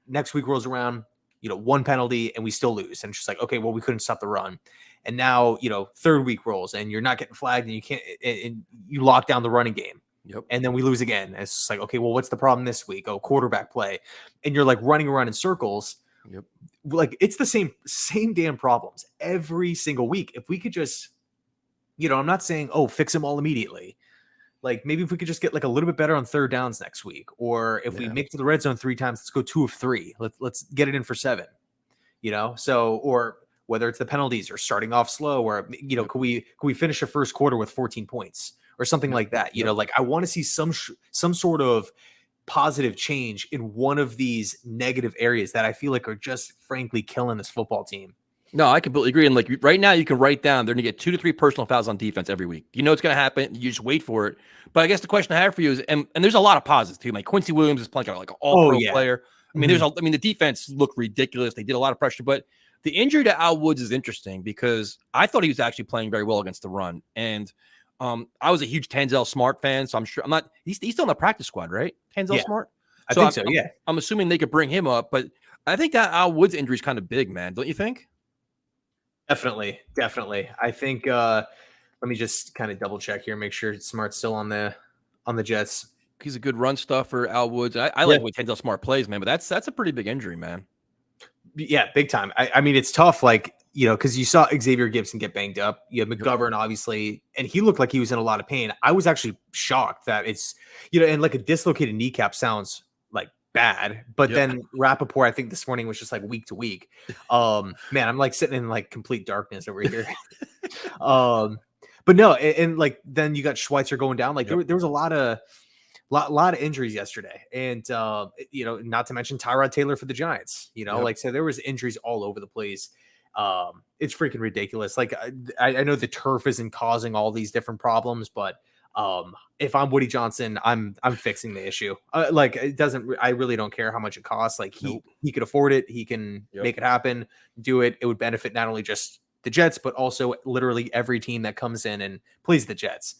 next week rolls around, 1 penalty and we still lose. And it's just like, okay, well, we couldn't stop the run. And now, 3rd week rolls and you're not getting flagged and you can't, and you lock down the running game. And then we lose again. And it's just like, okay, well, what's the problem this week? Oh, quarterback play. And you're like running around in circles. Like, it's the same damn problems every single week. If we could just, I'm not saying, oh, fix them all immediately. Like, maybe if we could just get like a little bit better on 3rd downs next week, or if we make it to the red zone 3 times, let's go 2 of 3. Let's get it in for 7. So, or whether it's the penalties or starting off slow, or could we finish a first quarter with 14 points or something like that? Like, I want to see some sort of positive change in one of these negative areas that I feel like are just frankly killing this football team. No, I completely agree. And like, right now, you can write down they're going to get 2 to 3 personal fouls on defense every week. You know it's going to happen. You just wait for it. But I guess the question I have for you is, and there's a lot of positives too. Like, Quincy Williams is playing like an all-pro player. I mean, the defense looked ridiculous. They did a lot of pressure, but the injury to Al Woods is interesting because I thought he was actually playing very well against the run. And I was a huge Tanzel Smart fan, so I'm sure I'm not. He's still in the practice squad, right? Tanzel Yeah, Smart. I So think so. Yeah, I'm assuming they could bring him up, but I think that Al Woods injury is kind of big, man. Don't you think? definitely, definitely. I think. Let me just kind of double check here, make sure Smart's still on the Jets. He's a good run stuffer, Al Woods. I Yeah, like what Tanzel Smart plays, man, but that's a pretty big injury, man. yeah, big time. I mean, it's tough, like, because you saw Xavier Gibson get banged up. You have Yep. McGovern, obviously, and he looked like he was in a lot of pain. I was actually shocked that it's, and like a dislocated kneecap sounds like bad, but Yep. then Rappaport, I think this morning was just like week to week. Man, I'm like sitting in like complete darkness over here. um, but no, and like then you got Schweitzer going down. Like Yep. there was a lot of injuries yesterday, and not to mention Tyrod Taylor for the Giants. Yep. Like, so there was injuries all over the place. It's freaking ridiculous. Like, I know the turf isn't causing all these different problems, but if I'm Woody Johnson, I'm fixing the issue. Like, it doesn't. I really don't care how much it costs. Like, Nope. he could afford it. He can Yep. make it happen. Do it. It would benefit not only just the Jets, but also literally every team that comes in and plays the Jets.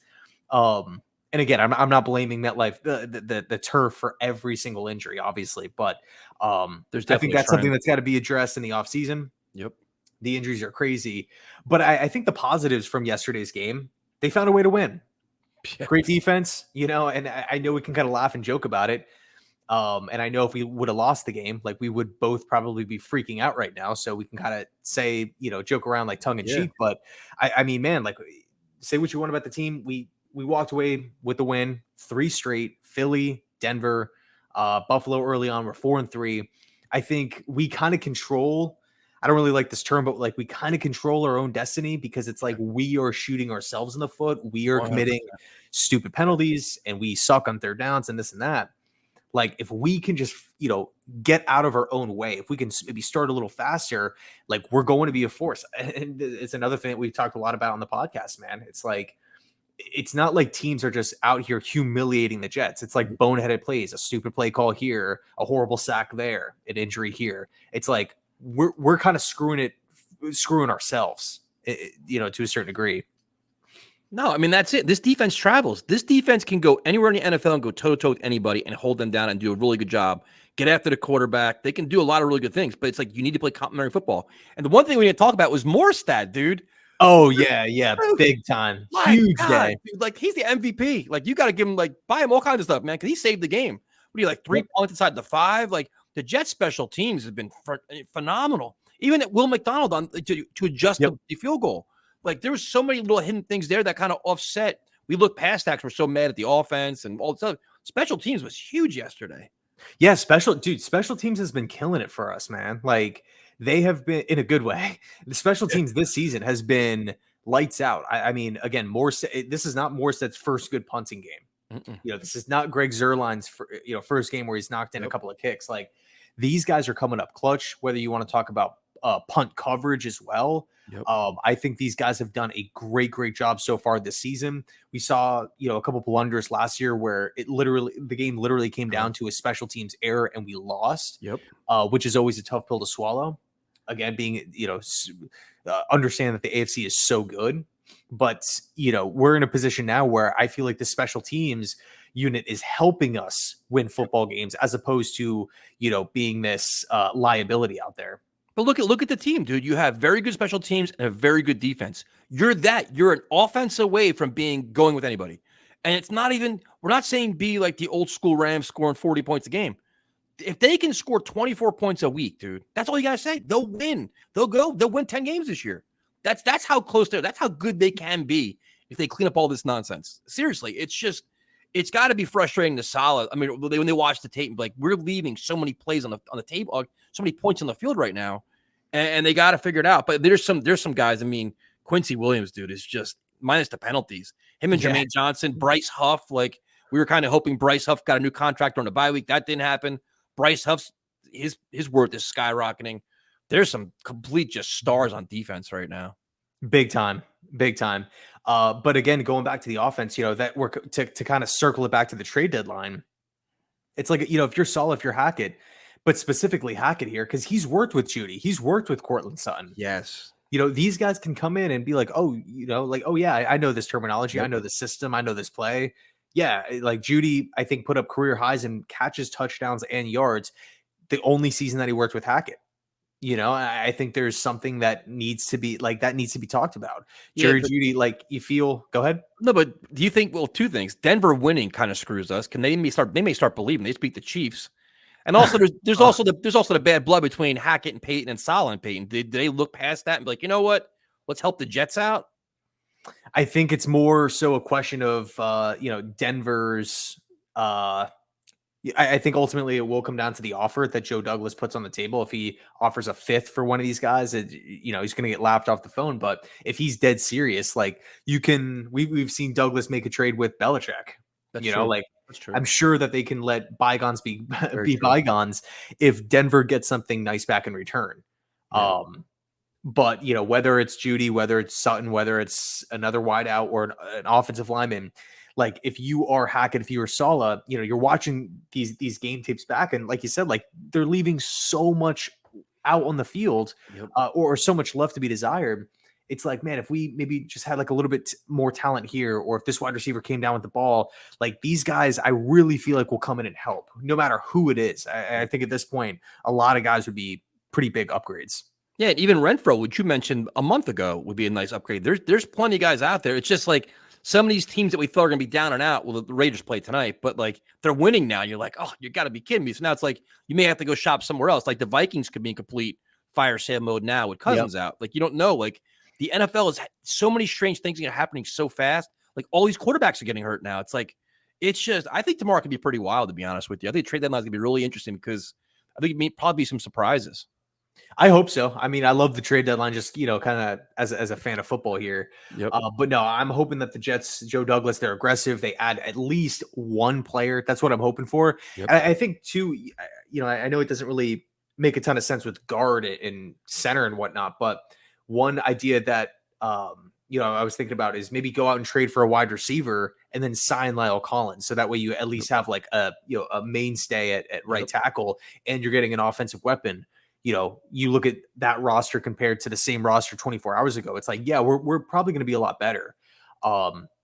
Um, and again, I'm not blaming MetLife the turf for every single injury, obviously, but There's I think definitely a that's something trend. that's got to be addressed in the offseason. Yep. The injuries are crazy, but I think the positives from yesterday's game, they found a way to win. Yeah. Great defense, and I know we can kind of laugh and joke about it. And I know if we would have lost the game, like we would both probably be freaking out right now. So we can kind of say, joke around like tongue in Yeah. cheek. But I mean, man, like say what you want about the team. We walked away with the win, 3 straight, Philly, Denver, Buffalo early on. We're 4-3. I think we kind of control. I don't really like this term, but like we kind of control our own destiny because it's like we are shooting ourselves in the foot. We are committing 100%. stupid penalties and we suck on third downs and this and that. Like if we can just, get out of our own way, if we can maybe start a little faster, like we're going to be a force. And it's another thing that we've talked a lot about on the podcast, man. It's like, it's not like teams are just out here humiliating the Jets. It's like boneheaded plays, a stupid play call here, a horrible sack there, an injury here. It's like we're kind of screwing ourselves, to a certain degree. No, I mean that's it. This defense travels. This defense can go anywhere in the NFL and go toe to toe with anybody and hold them down and do a really good job. Get after the quarterback. They can do a lot of really good things, but it's like you need to play complementary football. And the one thing we didn't talk about was Morstad, dude. Oh yeah, yeah, big time, My huge God, day. dude, like he's the MVP. Like you got to give him buy him all kinds of stuff, man, because he saved the game. What do you like 3 points inside the 5? Like the Jets special teams have been phenomenal. Even at Will McDonald to adjust Yep. the field goal. Like there was so many little hidden things there that kind of offset. We looked past that. We're so mad at the offense and all the stuff. Special teams was huge yesterday. Yeah, special teams has been killing it for us, man. Like they have been in a good way. The special teams this season has been lights out. I mean, again, this is not Morstead's first good punting game. Mm-mm. This is not Greg Zerline's first game where he's knocked in a couple of kicks. Like these guys are coming up clutch. Whether you want to talk about punt coverage as well. Yep. I think these guys have done a great job so far this season. We saw, a couple blunders last year where the game literally came down to a special teams error and we lost. Yep. Which is always a tough pill to swallow. Again, being, understand that the AFC is so good, but we're in a position now where I feel like the special teams unit is helping us win football games as opposed to, being this liability out there. But look at the team, dude. You have very good special teams and a very good defense. You're an offense away from going with anybody. And it's not even, we're not saying be like the old school Rams scoring 40 points a game. If they can score 24 points a week, dude, that's all you got to say. They'll win. They'll win 10 games this year. That's how close they're. That's how good they can be if they clean up all this nonsense. Seriously, it's got to be frustrating to Saleh. I mean, when they watch the tape and be like, we're leaving so many plays on the table, so many points on the field right now. And they got to figure it out. But there's some guys. I mean, Quincy Williams, dude, is just minus the penalties. Him and Jermaine Johnson, Bryce Huff. Like we were kind of hoping Bryce Huff got a new contract during the bye week. That didn't happen. Bryce Huff's his worth is skyrocketing. There's some complete just stars on defense right now. Big time. But again, going back to the offense, that we're to kind of circle it back to the trade deadline. It's like, if you're Saul, if you're Hackett, but specifically Hackett here, because he's worked with Judy, he's worked with Cortland Sutton. Yes. these guys can come in and be like, oh, like, oh yeah, I know this terminology, I Yep. know the system, I know this play. Yeah, like Judy, I think put up career highs in catches, touchdowns, and yards. The only season that he worked with Hackett. I think there's something that needs to be talked about. Yeah, Jerry but Judy, like you feel. Go ahead. no, but do you think? Well, two things. Denver winning kind of screws us. Can they may start believing they beat the Chiefs, and also there's Oh, also the bad blood between Hackett and Peyton and Saleh and Peyton. Did they look past that and be like, you know what? Let's help the Jets out. I think it's more so a question of Denver's. I think ultimately it will come down to the offer that Joe Douglas puts on the table. If he offers a fifth for one of these guys, he's going to get laughed off the phone. But if he's dead serious, like we've seen Douglas make a trade with Belichick. That's true. Like That's true. I'm sure that they can let bygones be Very be true. bygones if Denver gets something nice back in return. Yeah. But whether it's Judy, whether it's Sutton, whether it's another wideout or an offensive lineman, like if you are Hackett, if you are Saleh, you're watching these game tapes back, and like you said, like they're leaving so much out on the field, Yep. or so much left to be desired. It's like, man, if we maybe just had like a little bit more talent here, or if this wide receiver came down with the ball, like these guys, I really feel like will come in and help, no matter who it is. I think at this point, a lot of guys would be pretty big upgrades. Yeah, and even Renfro, which you mentioned a month ago, would be a nice upgrade. There's plenty of guys out there. It's just like some of these teams that we thought are going to be down and out. Well, the Raiders play tonight, but like they're winning now. You're like, oh, you got to be kidding me. So now it's like you may have to go shop somewhere else. Like the Vikings could be in complete fire sale mode now with Yep. Cousins out. Like you don't know. Like the NFL is so many strange things are happening so fast. Like all these quarterbacks are getting hurt now. It's like it's just. I think tomorrow could be pretty wild. To be honest with you, I think trade deadline is going to be really interesting because I think it may probably be some surprises. I hope so. I mean, I love the trade deadline, just kind of as a fan of football here. Yep. But no, I'm hoping that the Jets, Joe Douglas, they're aggressive. They add at least one player. That's what I'm hoping for. Yep. And I think too, I know it doesn't really make a ton of sense with guard and center and whatnot, but one idea that I was thinking about is maybe go out and trade for a wide receiver and then sign Lyle Collins, so that way you at least have like a mainstay at right Yep. tackle, and you're getting an offensive weapon. You look at that roster compared to the same roster 24 hours ago. It's like, yeah, we're probably going to be a lot better.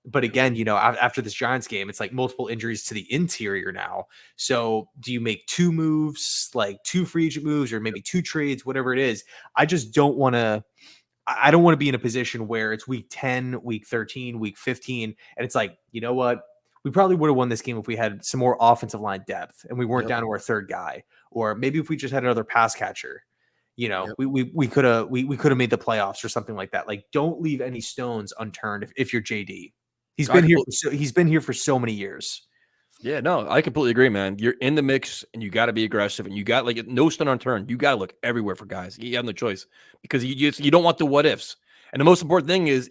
But again, after this Giants game, it's like multiple injuries to the interior now. So do you make two moves, like two free agent moves, or maybe two trades, whatever it is? I just don't want to. I don't want to be in a position where it's week 10, week 13, week 15, and it's like, you know what? We probably would have won this game if we had some more offensive line depth and we weren't Yep. down to our third guy, or maybe if we just had another pass catcher. Yep. We could have we could have made the playoffs or something like that. Like, don't leave any stones unturned if you're JD. He's I been here completely, he's been here for so many years. yeah, no, I completely agree, man. You're in the mix and you got to be aggressive and you got like no stone unturned. You got to look everywhere for guys. You have no choice because you don't want the what ifs. And the most important thing is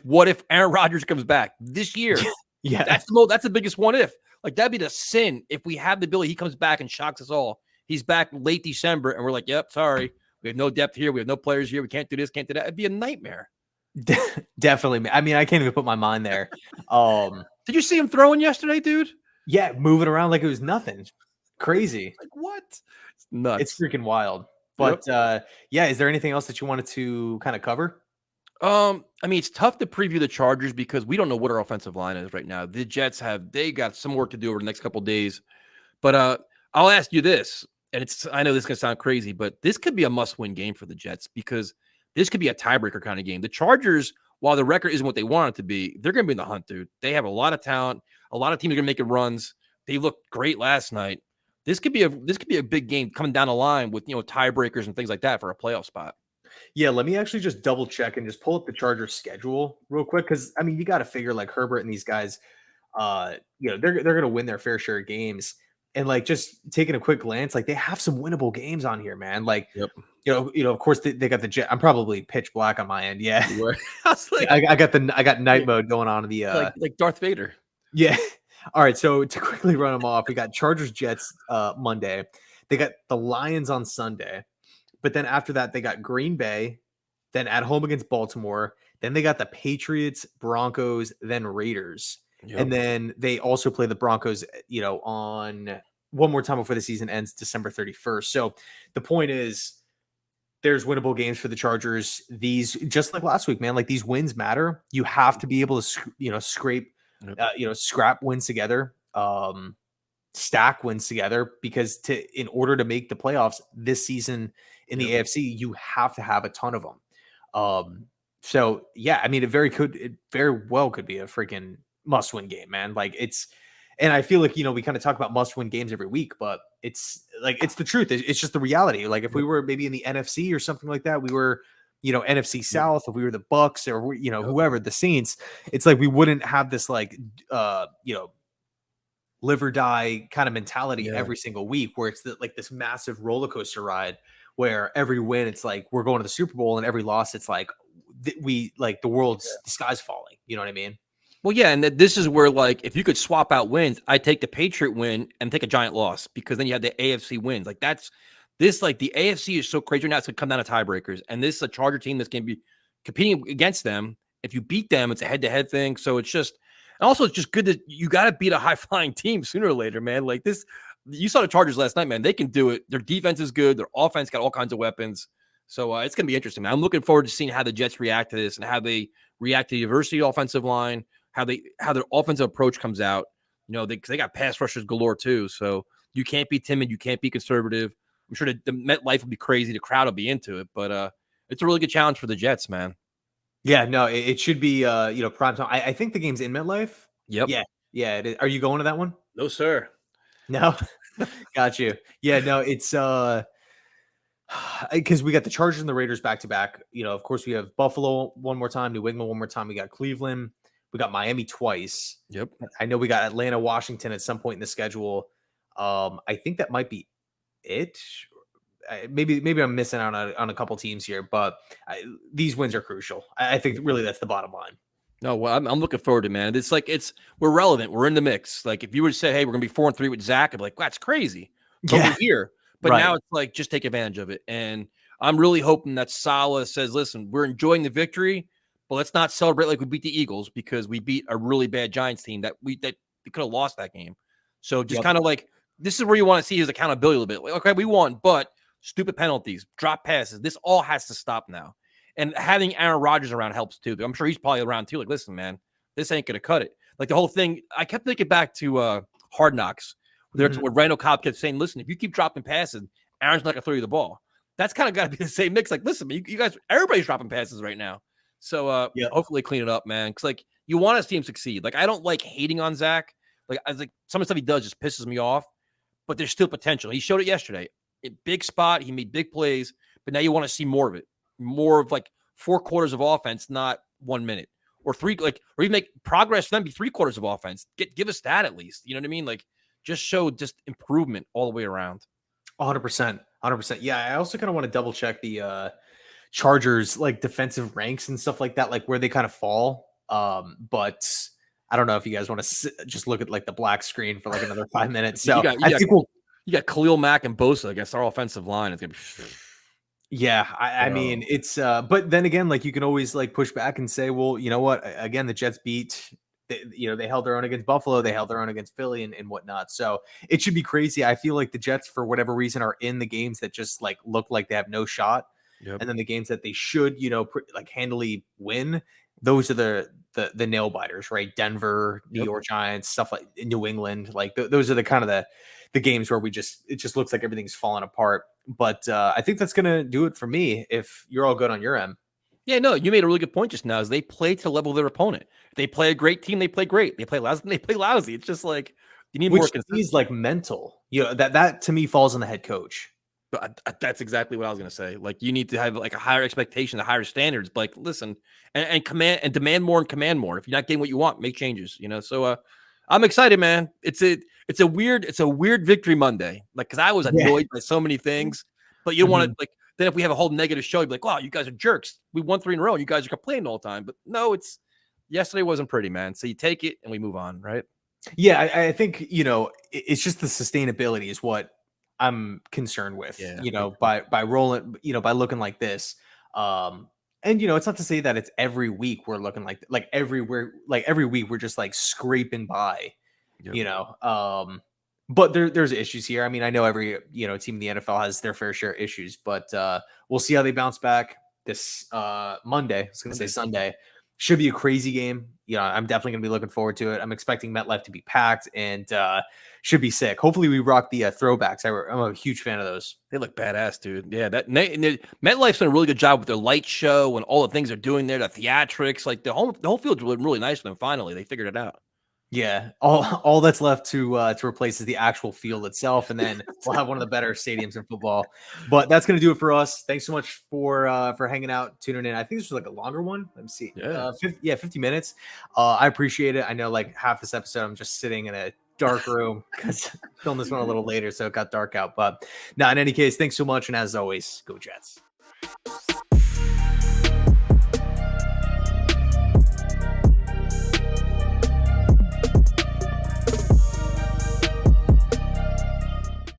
what if Aaron Rodgers comes back this year? Yeah. That's the biggest what if. Like that'd be the sin if we have the ability. He comes back and shocks us all. He's back late December and we're like, yep, sorry, we have no depth here. We have no players here. We can't do this, can't do that. It'd be a nightmare. Definitely. I mean, I can't even put my mind there. Did you see him throwing yesterday, dude? Yeah, moving around like it was nothing. Crazy. Like what? It's It's nuts. freaking wild. Yep. But yeah, is there anything else that you wanted to kind of cover? I mean, it's tough to preview the Chargers because we don't know what our offensive line is right now. The Jets they got some work to do over the next couple of days. But I'll ask you this, and I know this is gonna sound crazy, but this could be a must-win game for the Jets because this could be a tiebreaker kind of game. The Chargers, while the record isn't what they want it to be, they're gonna be in the hunt, dude. They have a lot of talent. A lot of teams are gonna make it runs. They looked great last night. This could be a big game coming down the line with tiebreakers and things like that for a playoff spot. Yeah, let me actually just double check and just pull up the Chargers schedule real quick, because I mean, you got to figure like Herbert and these guys, they're gonna win their fair share of games. And like just taking a quick glance, like they have some winnable games on here, man. Like, Yep. of course they got the Jet. I'm probably pitch black on my end. Yeah. You were. I was like, I got night yeah, mode going on in the like Darth Vader. yeah. All right, so to quickly run them off, we got Chargers Jets Monday. They got the Lions on Sunday. But then after that, they got Green Bay, then at home against Baltimore. Then they got the Patriots, Broncos, then Raiders. And Yep. then they also play the Broncos, on one more time before the season ends, December 31st. So the point is, there's winnable games for the Chargers. These, just like last week, man, like these wins matter. You have to be able to, scrape, Yep. scrap wins together, stack wins together, because in order to make the playoffs this season in the AFC, you have to have a ton of them. So yeah, I mean, it very well could be a freaking must win game, man. Like and I feel like, we kind of talk about must win games every week, but it's like, it's the truth. It's just the reality. Like if we were maybe in the NFC or something like that, we were, NFC South, if we were the Bucks or, whoever, the Saints, it's like we wouldn't have this like, live or die kind of mentality Yeah. every single week, where it's like this massive roller coaster ride where every win it's like we're going to the Super Bowl, and every loss it's like the sky's falling. You know what I mean? Well, yeah, and this is where, like, if you could swap out wins, I'd take the Patriot win and take a giant loss, because then you have the AFC wins. Like, like, the AFC is so crazy right now, it's going to come down to tiebreakers. And this is a Charger team that's going to be competing against them. If you beat them, it's a head-to-head thing. So it's just, and also it's just good that you got to beat a high-flying team sooner or later, man. Like this, you saw the Chargers last night, man. They can do it. Their defense is good. Their offense got all kinds of weapons. So it's going to be interesting, man. I'm looking forward to seeing how the Jets react to this and how they react to the adversity offensive line, how their offensive approach comes out. Because they got pass rushers galore too. So you can't be timid, you can't be conservative. I'm sure the MetLife will be crazy, the crowd will be into it, but it's a really good challenge for the Jets, man. Yeah, no, it should be prime time. I think the game's in MetLife. Yep. Yeah, yeah. Are you going to that one? No, sir. No, got you. Yeah, no, it's because we got the Chargers and the Raiders back to back. Of course, we have Buffalo one more time, New England one more time. We got Cleveland, we got Miami twice. Yep. I know we got Atlanta, Washington at some point in the schedule. I think that might be it. Maybe I'm missing out on a couple teams here, but these wins are crucial. I think really that's the bottom line. No, well, I'm looking forward to it, man. It's like we're relevant. We're in the mix. Like if you were to say, hey, we're gonna be 4-3 with Zach, I'd be like, wow, that's crazy. But Yeah, we're here. But right. now it's like just take advantage of it. And I'm really hoping that Salah says, listen, we're enjoying the victory, but let's not celebrate like we beat the Eagles, because we beat a really bad Giants team that we could have lost that game. So just kind of like, this is where you want to see his accountability a little bit. Like, okay, we won, but stupid penalties, drop passes. This all has to stop now. And having Aaron Rodgers around helps too. I'm sure he's probably around too. Like, listen, man, this ain't gonna cut it. Like the whole thing. I kept thinking back to Hard Knocks, where Randall Cobb kept saying, "Listen, if you keep dropping passes, Aaron's not gonna throw you the ball." That's kind of got to be the same mix. Like, listen, man, you guys, everybody's dropping passes right now. So hopefully clean it up, man. Because like you want to see him succeed. Like I don't like hating on Zach. Like I was like some of the stuff he does just pisses me off. But there's still potential. He showed it yesterday. Big spot. He made big plays. But now you want to see more of it. More of like 4 quarters of offense, not 1 minute or 3, or even make progress for them be 3 quarters of offense. Give us that at least. You know what I mean? Like just show just improvement all the way around. 100%. 100%. Yeah. I also kind of want to double check the Chargers like defensive ranks and stuff like that, like where they kind of fall. But I don't know if you guys want to just look at like the black screen for like another 5 minutes. So I think you got Khalil Mack and Bosa against our offensive line. It's gonna be yeah, I mean it's but then again, like you can always like push back and say, well, you know what? Again, the Jets they held their own against Buffalo, they held their own against Philly and whatnot. So it should be crazy. I feel like the Jets, for whatever reason, are in the games that just like look like they have no shot. Yep. And then the games that they should, like handily win, those are the nail biters, right? Denver, New York Giants, stuff like New England, like those are the kind of the games where it just looks like everything's falling apart. But I think that's gonna do it for me. If you're all good on your end. Yeah, no, you made a really good point just now. Is they play to the level of their opponent. If they play a great team, they play great. They play lousy, they play lousy. It's just like you need more consistency. Is like mental. That to me falls on the head coach. But that's exactly what I was going to say. Like you need to have like a higher expectation, a higher standards. Like listen, and command and demand more and command more. If you're not getting what you want, make changes. So I'm excited, man. It's a weird victory Monday. Like because I was annoyed by so many things, but you don't want to like. Then if we have a whole negative show, you'd be like, wow, you guys are jerks. We won 3 in a row. And you guys are complaining all the time. But no, yesterday wasn't pretty, man. So you take it and we move on, right? Yeah, I think it's just the sustainability is what I'm concerned with, by rolling, by looking like this. And it's not to say that it's every week we're looking like everywhere, like every week we're just like scraping by, But there's issues here. I mean, I know every team in the NFL has their fair share of issues, but we'll see how they bounce back this Monday. I was going to say Sunday. Should be a crazy game. I'm definitely going to be looking forward to it. I'm expecting MetLife to be packed and should be sick. Hopefully, we rock the throwbacks. I'm a huge fan of those. They look badass, dude. Yeah, MetLife's done a really good job with their light show and all the things they're doing there, the theatrics. Like the whole field's really nice for them. Finally, they figured it out. Yeah, all that's left to replace is the actual field itself, and then we'll have one of the better stadiums in football. But that's gonna do it for us. Thanks so much for hanging out, tuning in. I think this was like a longer one. Let me see. Yeah. 50 minutes. I appreciate it. I know like half this episode I'm just sitting in a dark room because I filmed this one a little later, so it got dark out. But now, in any case, thanks so much, and as always, go Jets.